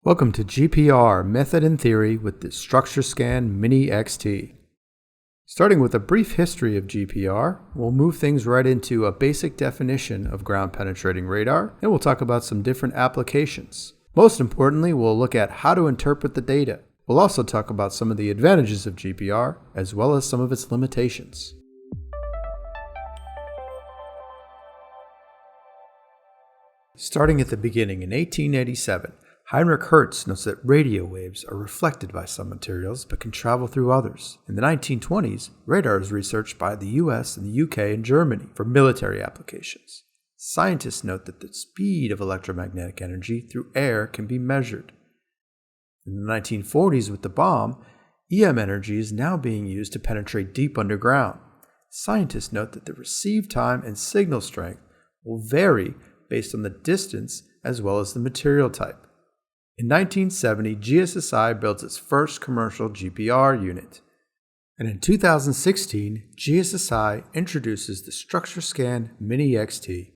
Welcome to GPR Method and Theory with the StructureScan Mini XT. Starting with a brief history of GPR, we'll move things right into a basic definition of ground penetrating radar, and we'll talk about some different applications. Most importantly, we'll look at how to interpret the data. We'll also talk about some of the advantages of GPR, as well as some of its limitations. Starting at the beginning in 1887, Heinrich Hertz notes that radio waves are reflected by some materials but can travel through others. In the 1920s, radar was researched by the US and the UK and Germany for military applications. Scientists note that the speed of electromagnetic energy through air can be measured. In the 1940s with the bomb, EM energy is now being used to penetrate deep underground. Scientists note that the receive time and signal strength will vary based on the distance as well as the material type. In 1970, GSSI builds its first commercial GPR unit. And in 2016, GSSI introduces the StructureScan Mini XT.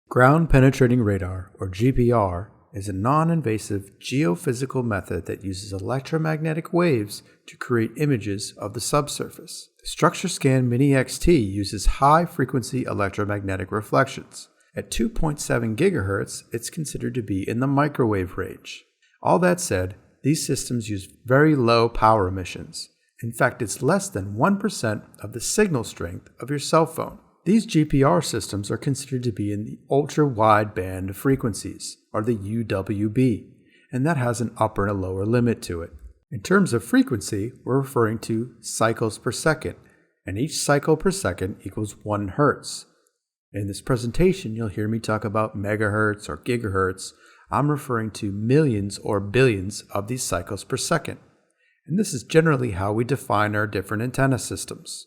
Ground Penetrating Radar, or GPR, is a non-invasive geophysical method that uses electromagnetic waves to create images of the subsurface. The StructureScan Mini XT uses high-frequency electromagnetic reflections. At 2.7 GHz, it's considered to be in the microwave range. All that said, these systems use very low power emissions. In fact, it's less than 1% of the signal strength of your cell phone. These GPR systems are considered to be in the ultra-wide band of frequencies, or the UWB, and that has an upper and a lower limit to it. In terms of frequency, we're referring to cycles per second, and each cycle per second equals 1 Hertz. In this presentation, you'll hear me talk about megahertz or gigahertz. I'm referring to millions or billions of these cycles per second. And this is generally how we define our different antenna systems.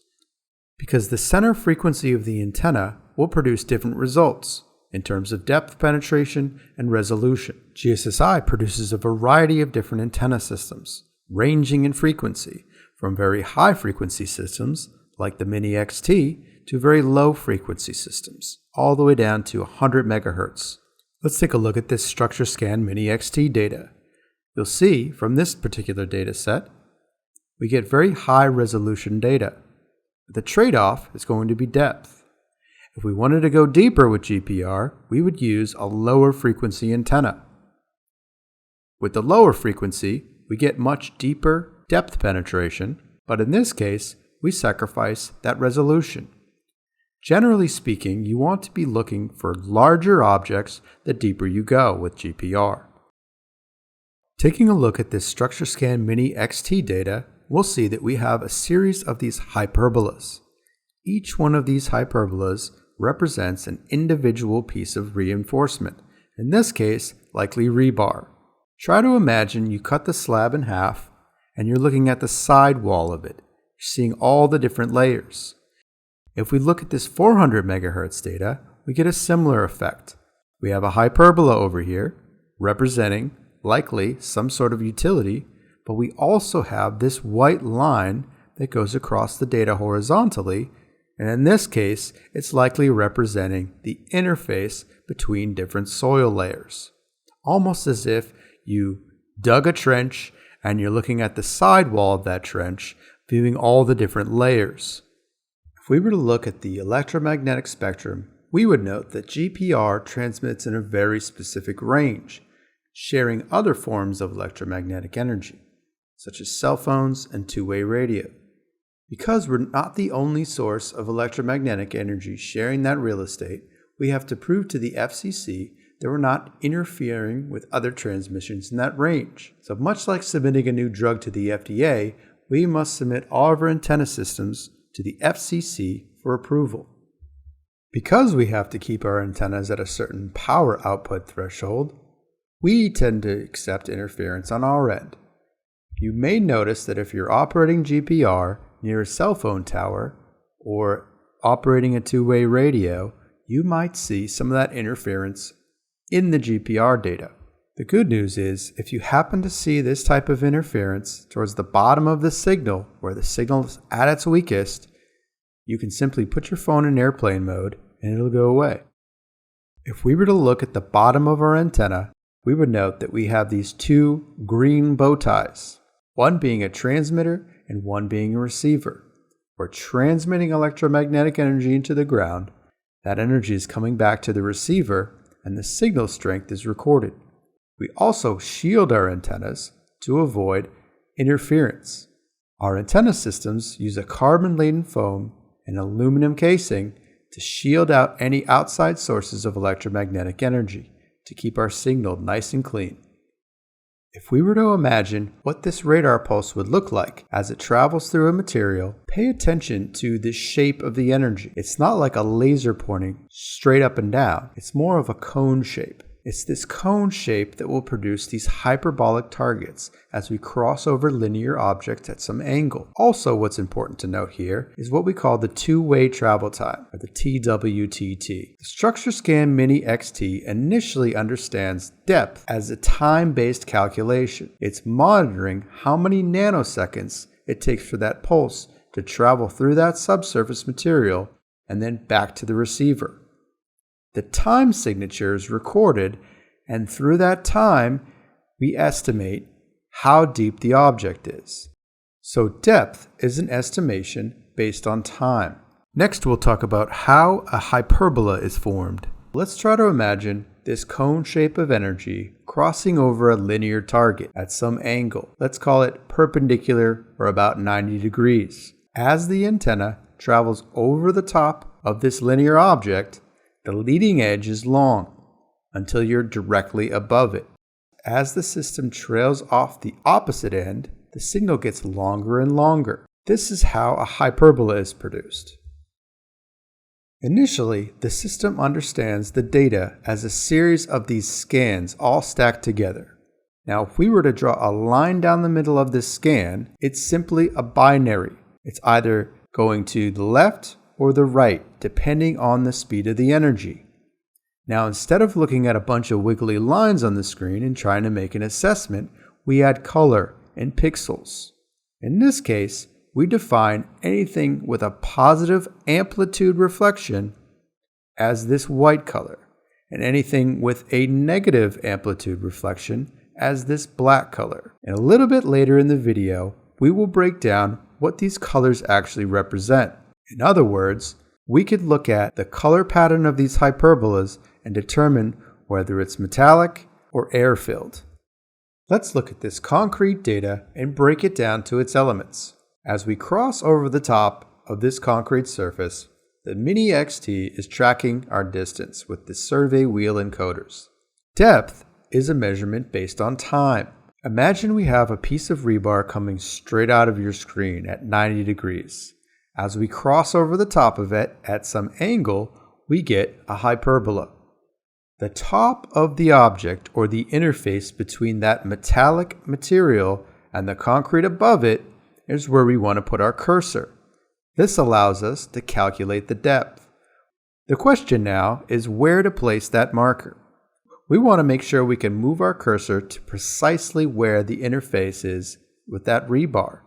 Because the center frequency of the antenna will produce different results in terms of depth penetration and resolution. GSSI produces a variety of different antenna systems, ranging in frequency, from very high frequency systems like the Mini XT to very low frequency systems, all the way down to 100 megahertz. Let's take a look at this StructureScan Mini XT data. You'll see from this particular data set, we get very high resolution data. The trade-off is going to be depth. If we wanted to go deeper with GPR, we would use a lower frequency antenna. With the lower frequency, we get much deeper depth penetration, but in this case, we sacrifice that resolution. Generally speaking, you want to be looking for larger objects the deeper you go with GPR. Taking a look at this StructureScan Mini XT data, we'll see that we have a series of these hyperbolas. Each one of these hyperbolas represents an individual piece of reinforcement, in this case, likely rebar. Try to imagine you cut the slab in half and you're looking at the side wall of it. You're seeing all the different layers. If we look at this 400 megahertz data, we get a similar effect. We have a hyperbola over here, representing likely some sort of utility, but we also have this white line that goes across the data horizontally, and in this case, it's likely representing the interface between different soil layers. Almost as if you dug a trench and you're looking at the side wall of that trench, viewing all the different layers. If we were to look at the electromagnetic spectrum, we would note that GPR transmits in a very specific range, sharing other forms of electromagnetic energy, such as cell phones and two-way radio. Because we're not the only source of electromagnetic energy sharing that real estate, we have to prove to the FCC that we're not interfering with other transmissions in that range. So much like submitting a new drug to the FDA, we must submit all of our antenna systems to the FCC for approval. Because we have to keep our antennas at a certain power output threshold, we tend to accept interference on our end. You may notice that if you're operating GPR near a cell phone tower or operating a two-way radio, you might see some of that interference in the GPR data. The good news is, if you happen to see this type of interference towards the bottom of the signal, where the signal is at its weakest, you can simply put your phone in airplane mode and it'll go away. If we were to look at the bottom of our antenna, we would note that we have these two green bow ties, one being a transmitter and one being a receiver. We're transmitting electromagnetic energy into the ground. That energy is coming back to the receiver, and the signal strength is recorded. We also shield our antennas to avoid interference. Our antenna systems use a carbon-laden foam and aluminum casing to shield out any outside sources of electromagnetic energy to keep our signal nice and clean. If we were to imagine what this radar pulse would look like as it travels through a material, pay attention to the shape of the energy. It's not like a laser pointing straight up and down. It's more of a cone shape. It's this cone shape that will produce these hyperbolic targets as we cross over linear objects at some angle. Also, what's important to note here is what we call the two-way travel time, or the TWTT. The StructureScan Mini XT initially understands depth as a time-based calculation. It's monitoring how many nanoseconds it takes for that pulse to travel through that subsurface material and then back to the receiver. The time signature is recorded, and through that time, we estimate how deep the object is. So depth is an estimation based on time. Next, we'll talk about how a hyperbola is formed. Let's try to imagine this cone shape of energy crossing over a linear target at some angle. Let's call it perpendicular, or about 90 degrees. As the antenna travels over the top of this linear object, the leading edge is long until you're directly above it. As the system trails off the opposite end, the signal gets longer and longer. This is how a hyperbola is produced. Initially, the system understands the data as a series of these scans all stacked together. Now, if we were to draw a line down the middle of this scan, it's simply a binary. It's either going to the left or the right, depending on the speed of the energy. Now, instead of looking at a bunch of wiggly lines on the screen and trying to make an assessment, we add color and pixels. In this case, we define anything with a positive amplitude reflection as this white color, and anything with a negative amplitude reflection as this black color. And a little bit later in the video, we will break down what these colors actually represent. In other words, we could look at the color pattern of these hyperbolas and determine whether it's metallic or air-filled. Let's look at this concrete data and break it down to its elements. As we cross over the top of this concrete surface, the Mini XT is tracking our distance with the survey wheel encoders. Depth is a measurement based on time. Imagine we have a piece of rebar coming straight out of your screen at 90 degrees. As we cross over the top of it at some angle, we get a hyperbola. The top of the object, or the interface between that metallic material and the concrete above it, is where we want to put our cursor. This allows us to calculate the depth. The question now is where to place that marker. We want to make sure we can move our cursor to precisely where the interface is with that rebar.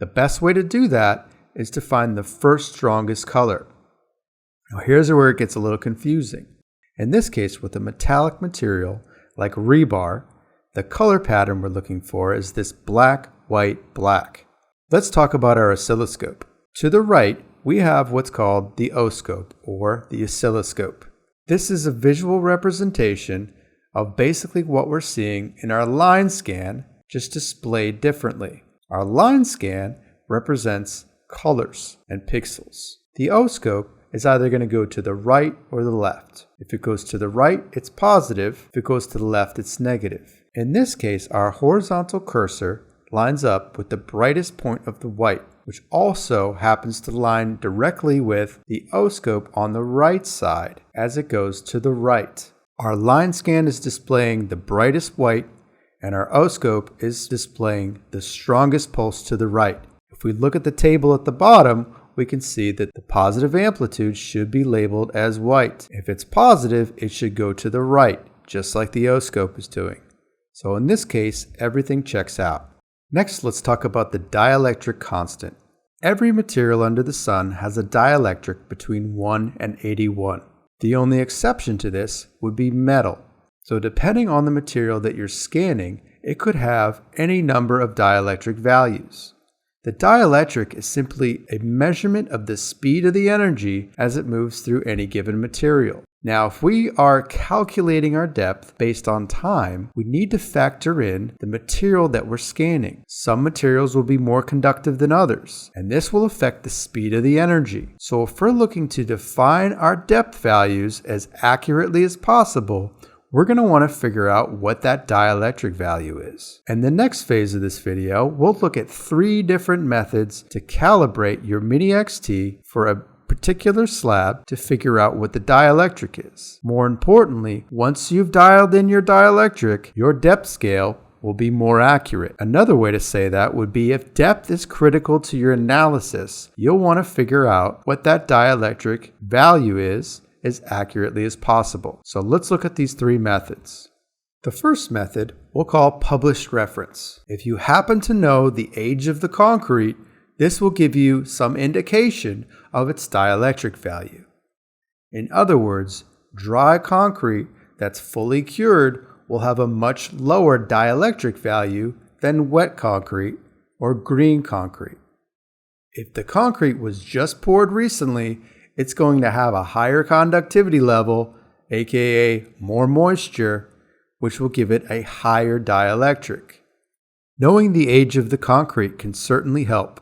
The best way to do that is to find the first strongest color. Now here's where it gets a little confusing. In this case, with a metallic material like rebar, the color pattern we're looking for is this black, white, black. Let's talk about our oscilloscope. To the right, we have what's called the O-scope, or the oscilloscope. This is a visual representation of basically what we're seeing in our line scan, just displayed differently. Our line scan represents colors and pixels. The O-scope is either going to go to the right or the left. If it goes to the right, it's positive. If it goes to the left, it's negative. In this case, our horizontal cursor lines up with the brightest point of the white, which also happens to line directly with the O-scope on the right side as it goes to the right. Our line scan is displaying the brightest white, and our O-scope is displaying the strongest pulse to the right. If we look at the table at the bottom, we can see that the positive amplitude should be labeled as white. If it's positive, it should go to the right, just like the O-scope is doing. So in this case, everything checks out. Next, let's talk about the dielectric constant. Every material under the sun has a dielectric between 1 and 81. The only exception to this would be metal. So depending on the material that you're scanning, it could have any number of dielectric values. The dielectric is simply a measurement of the speed of the energy as it moves through any given material. Now, if we are calculating our depth based on time, we need to factor in the material that we're scanning. Some materials will be more conductive than others, and this will affect the speed of the energy. So if we're looking to define our depth values as accurately as possible, we're going to want to figure out what that dielectric value is. In the next phase of this video, we'll look at 3 different methods to calibrate your Mini XT for a particular slab to figure out what the dielectric is. More importantly, once you've dialed in your dielectric, your depth scale will be more accurate. Another way to say that would be if depth is critical to your analysis, you'll want to figure out what that dielectric value is as accurately as possible. So let's look at these 3 methods. The first method we'll call published reference. If you happen to know the age of the concrete, this will give you some indication of its dielectric value. In other words, dry concrete that's fully cured will have a much lower dielectric value than wet concrete or green concrete. If the concrete was just poured recently, it's going to have a higher conductivity level, aka more moisture, which will give it a higher dielectric. Knowing the age of the concrete can certainly help,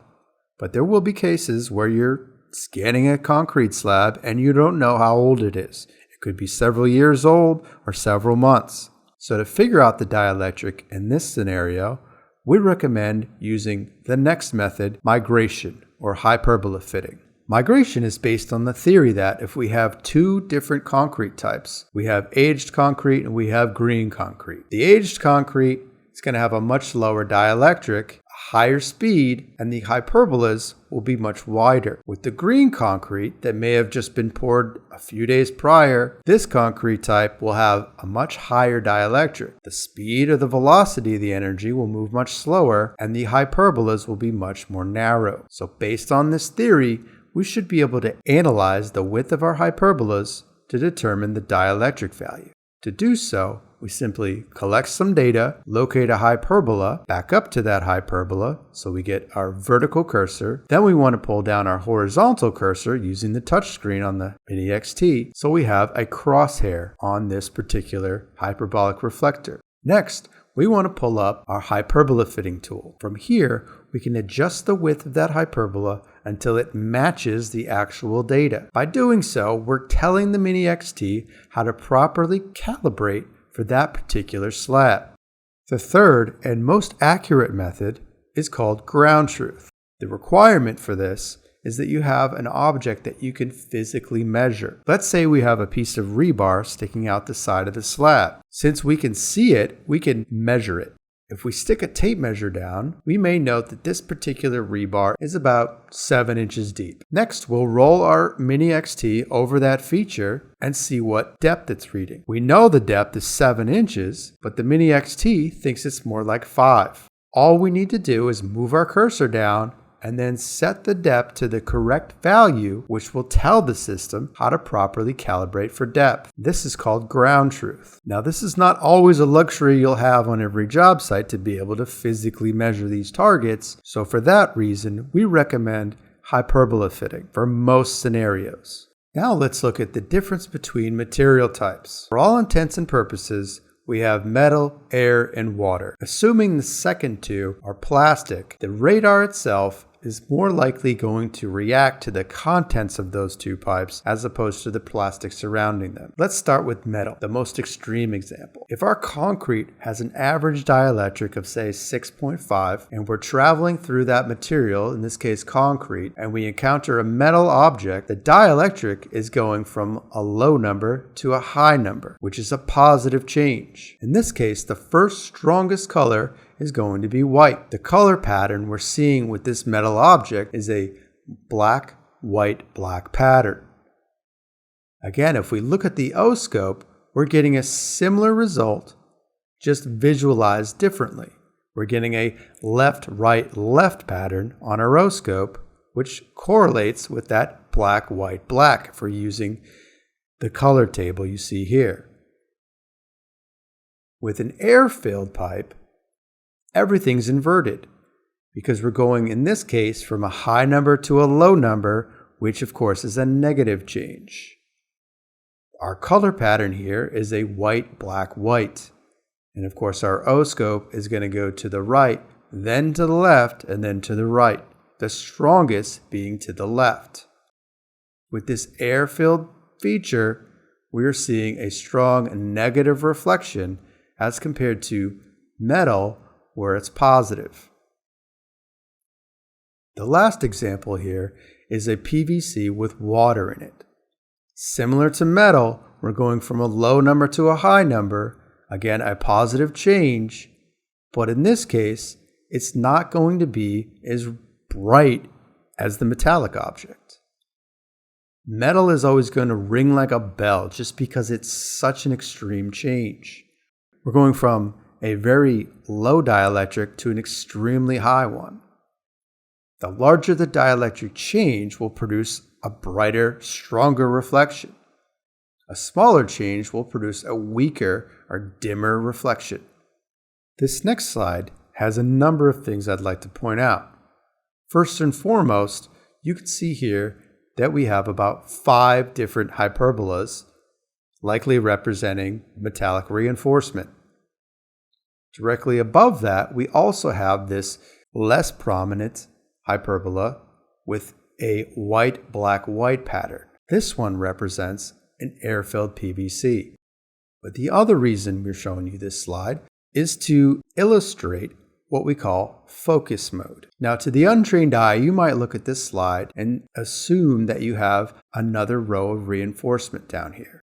but there will be cases where you're scanning a concrete slab and you don't know how old it is. It could be several years old or several months. So to figure out the dielectric in this scenario, we recommend using the next method, migration or hyperbola fitting. Migration is based on the theory that if we have 2 different concrete types, we have aged concrete and we have green concrete. The aged concrete is going to have a much lower dielectric, a higher speed, and the hyperbolas will be much wider. With the green concrete that may have just been poured a few days prior, this concrete type will have a much higher dielectric. The speed or the velocity of the energy will move much slower, and the hyperbolas will be much more narrow. So based on this theory, we should be able to analyze the width of our hyperbolas to determine the dielectric value. To do so, we simply collect some data, locate a hyperbola, back up to that hyperbola, so we get our vertical cursor. Then we want to pull down our horizontal cursor using the touchscreen on the Mini XT, so we have a crosshair on this particular hyperbolic reflector. Next, we want to pull up our hyperbola fitting tool. From here, we can adjust the width of that hyperbola until it matches the actual data. By doing so, we're telling the Mini XT how to properly calibrate for that particular slab. The third and most accurate method is called ground truth. The requirement for this is that you have an object that you can physically measure. Let's say we have a piece of rebar sticking out the side of the slab. Since we can see it, we can measure it. If we stick a tape measure down, we may note that this particular rebar is about 7 inches deep. Next, we'll roll our Mini XT over that feature and see what depth it's reading. We know the depth is 7 inches, but the Mini XT thinks it's more like 5. All we need to do is move our cursor down and then set the depth to the correct value, which will tell the system how to properly calibrate for depth. This is called ground truth. Now, this is not always a luxury you'll have on every job site to be able to physically measure these targets, so for that reason, we recommend hyperbola fitting for most scenarios. Now let's look at the difference between material types. For all intents and purposes, we have metal, air, and water. Assuming the second 2 are plastic, the radar itself is more likely going to react to the contents of those 2 pipes as opposed to the plastic surrounding them. Let's start with metal, the most extreme example. If our concrete has an average dielectric of say 6.5 and we're traveling through that material, in this case concrete, and we encounter a metal object, the dielectric is going from a low number to a high number, which is a positive change. In this case, the first strongest color is going to be white. The color pattern we're seeing with this metal object is a black, white, black pattern. Again, if we look at the O-scope, we're getting a similar result, just visualized differently. We're getting a left, right, left pattern on our O-scope, which correlates with that black, white, black if we're using the color table you see here. With an air-filled pipe, everything's inverted because we're going, in this case, from a high number to a low number, which of course is a negative change. Our color pattern here is a white, black, white. And of course our O-scope is going to go to the right, then to the left, and then to the right, the strongest being to the left. With this air-filled feature, we're seeing a strong negative reflection as compared to metal where it's positive. The last example here is a PVC with water in it. Similar to metal, we're going from a low number to a high number, again a positive change, but in this case, it's not going to be as bright as the metallic object. Metal is always going to ring like a bell just because it's such an extreme change. We're going from a very low dielectric to an extremely high one. The larger the dielectric change will produce a brighter, stronger reflection. A smaller change will produce a weaker or dimmer reflection. This next slide has a number of things I'd like to point out. First and foremost, you can see here that we have about 5 different hyperbolas, likely representing metallic reinforcement. Directly above that, we also have this less prominent hyperbola with a white, black, white pattern. This one represents an air-filled PVC. But the other reason we're showing you this slide is to illustrate what we call focus mode. Now, to the untrained eye, you might look at this slide and assume that you have another row of reinforcement down here,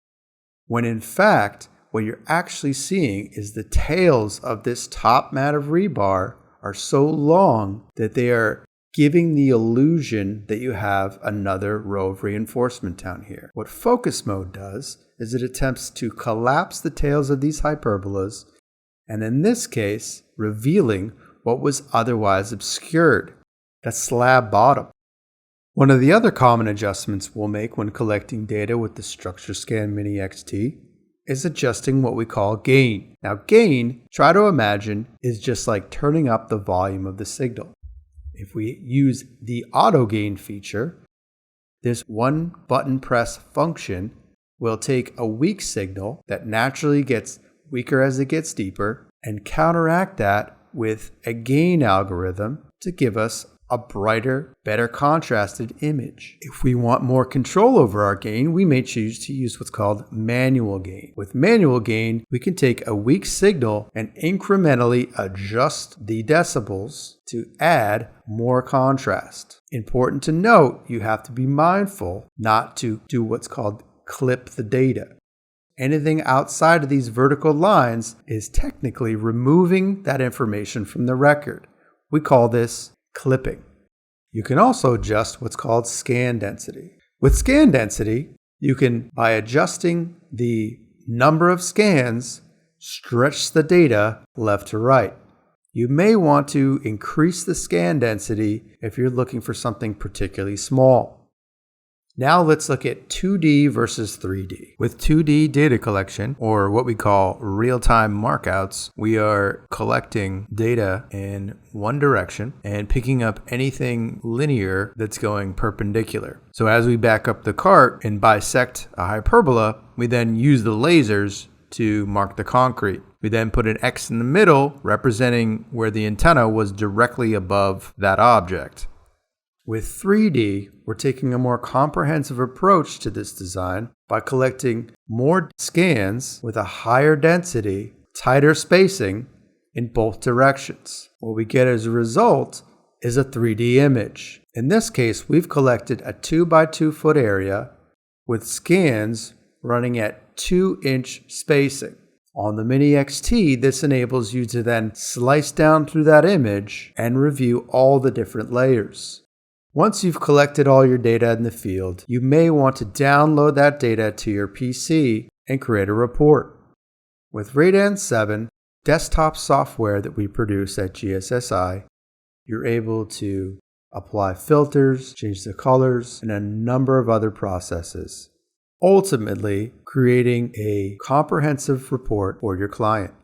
when in fact, what you're actually seeing is the tails of this top mat of rebar are so long that they are giving the illusion that you have another row of reinforcement down here. What focus mode does is it attempts to collapse the tails of these hyperbolas, and in this case, revealing what was otherwise obscured, the slab bottom. One of the other common adjustments we'll make when collecting data with the StructureScan Mini XT is adjusting what we call gain. Now gain, try to imagine, is just like turning up the volume of the signal. If we use the auto gain feature, this one button press function will take a weak signal that naturally gets weaker as it gets deeper and counteract that with a gain algorithm to give us a brighter, better contrasted image. If we want more control over our gain, we may choose to use what's called manual gain. With manual gain, we can take a weak signal and incrementally adjust the decibels to add more contrast. Important to note, you have to be mindful not to do what's called clip the data. Anything outside of these vertical lines is technically removing that information from the record. We call this clipping. You can also adjust what's called scan density. With scan density, you can, by adjusting the number of scans, stretch the data left to right. You may want to increase the scan density if you're looking for something particularly small. Now let's look at 2D versus 3D. With 2D data collection, or what we call real-time markouts, we are collecting data in one direction and picking up anything linear that's going perpendicular. So as we back up the cart and bisect a hyperbola, we then use the lasers to mark the concrete. We then put an X in the middle, representing where the antenna was directly above that object. With 3D, we're taking a more comprehensive approach to this design by collecting more scans with a higher density, tighter spacing in both directions. What we get as a result is a 3D image. In this case, we've collected a 2 by 2 foot area with scans running at 2-inch spacing. On the Mini XT, this enables you to then slice down through that image and review all the different layers. Once you've collected all your data in the field, you may want to download that data to your PC and create a report. With Radon 7 desktop software that we produce at GSSI, you're able to apply filters, change the colors, and a number of other processes, ultimately creating a comprehensive report for your client.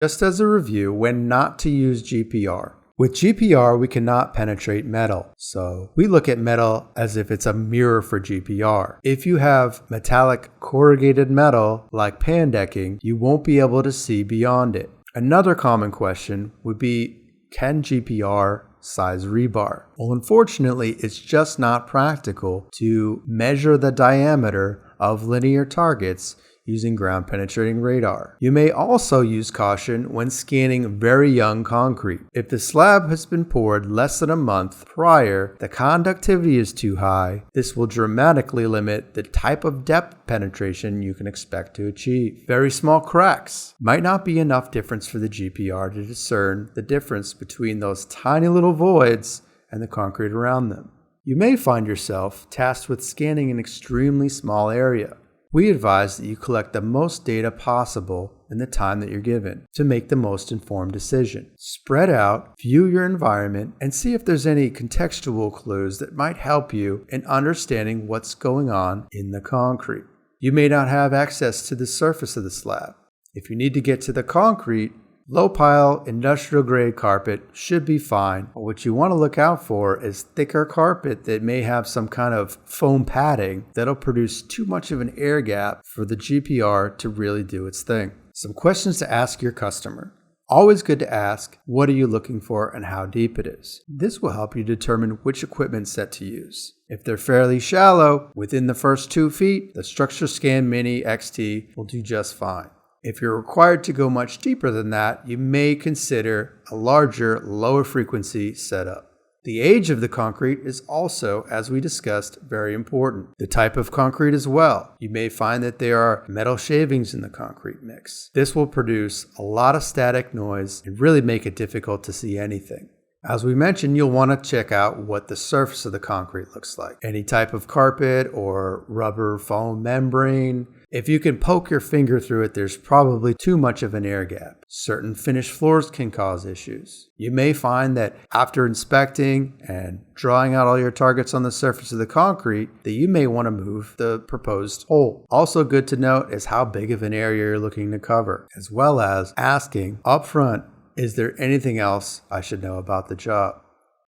Just as a review, when not to use GPR. With GPR, we cannot penetrate metal, so we look at metal as if it's a mirror for GPR. If you have metallic corrugated metal, like pan decking, you won't be able to see beyond it. Another common question would be, can GPR size rebar? Well, unfortunately, it's just not practical to measure the diameter of linear targets using ground penetrating radar. You may also use caution when scanning very young concrete. If the slab has been poured less than a month prior, the conductivity is too high. This will dramatically limit the type of depth penetration you can expect to achieve. Very small cracks might not be enough difference for the GPR to discern the difference between those tiny little voids and the concrete around them. You may find yourself tasked with scanning an extremely small area. We advise that you collect the most data possible in the time that you're given to make the most informed decision. Spread out, view your environment, and see if there's any contextual clues that might help you in understanding what's going on in the concrete. You may not have access to the surface of the slab. If you need to get to the concrete, low-pile industrial-grade carpet should be fine. But what you want to look out for is thicker carpet that may have some kind of foam padding that'll produce too much of an air gap for the GPR to really do its thing. Some questions to ask your customer. Always good to ask, what are you looking for and how deep it is? This will help you determine which equipment set to use. If they're fairly shallow, within the first 2 feet, the StructureScan Mini XT will do just fine. If you're required to go much deeper than that, you may consider a larger, lower frequency setup. The age of the concrete is also, as we discussed, very important. The type of concrete as well. You may find that there are metal shavings in the concrete mix. This will produce a lot of static noise and really make it difficult to see anything. As we mentioned, you'll want to check out what the surface of the concrete looks like. Any type of carpet or rubber foam membrane. If you can poke your finger through it, there's probably too much of an air gap. Certain finished floors can cause issues. You may find that after inspecting and drawing out all your targets on the surface of the concrete, that you may want to move the proposed hole. Also good to note is how big of an area you're looking to cover, as well as asking upfront, is there anything else I should know about the job?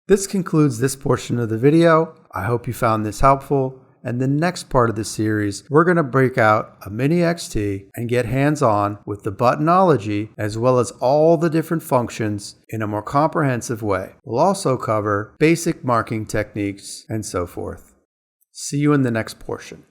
This concludes this portion of the video. I hope you found this helpful. And the next part of the series, we're going to break out a Mini XT and get hands-on with the buttonology as well as all the different functions in a more comprehensive way. We'll also cover basic marking techniques and so forth. See you in the next portion.